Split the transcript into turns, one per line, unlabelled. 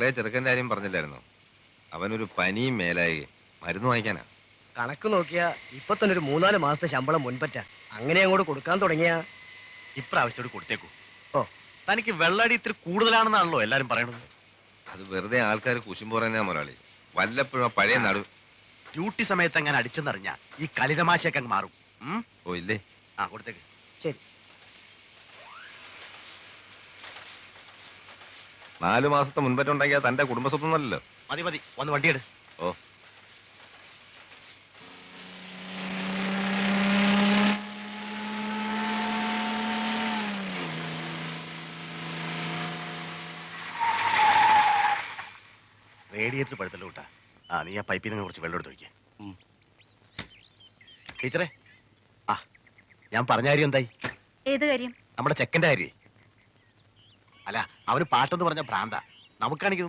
ഇളയ ചെറുക്കൻ്റെ കാര്യം പറഞ്ഞില്ലായിരുന്നോ? അവനൊരു പനിയും മേലായി മരുന്ന് വാങ്ങിക്കാനാ.
കണക്ക് നോക്കിയാ ഇപ്പൊ തന്നെ ഒരു 3-4 മാസത്തെ ശമ്പളം മുൻപറ്റ. അങ്ങനെ അങ്ങോട്ട് കൊടുക്കാൻ തുടങ്ങിയ
ഇപ്രാവശ്യത്തോട് കൊടുത്തേക്കൂ.
ഓ.
തനിക്ക് വെള്ളടി ഇത്തിരി കൂടുതലാണെന്നാണല്ലോ എല്ലാരും പറയണത്.
അത് വെറുതെ ആൾക്കാർ കുശുമ്പ് പറയുന്ന മുതലാളി. വല്ലപ്പോഴും ആ പഴയ നടു.
ഡ്യൂട്ടി സമയത്ത് അങ്ങനെ അടിച്ചെന്നറിഞ്ഞാ ഈ കളിതമാശയൊക്കെ അങ്ങ് മാറും.
ഓ ഇല്ലേ?
ആ കൊടുത്തേക്ക്.
ശരി.
4 മാസത്തെ മുൻപറ്റുണ്ടെങ്കിൽ തന്റെ കുടുംബസ്വത്തൊന്നല്ലോ.
മതി മതി, ഒന്ന് വണ്ടിയെടു.
ഓ.
റേഡിയേറ്റർ പഴുത്തല്ലോ കൂട്ടാ. ആ നീ ആ പൈപ്പിൽ നിന്ന് കുറച്ച് വെള്ളം എടുത്ത് വയ്ക്കുക. ടീച്ചറെ, ആ ഞാൻ പറഞ്ഞ കാര്യം എന്തായി?
ഏത് കാര്യം?
നമ്മുടെ ചെക്കന്റെ കാര്യേ. അല്ല, അവന് പാട്ടെന്ന് പറഞ്ഞ ഭ്രാന്ത. നമുക്കാണെങ്കിൽ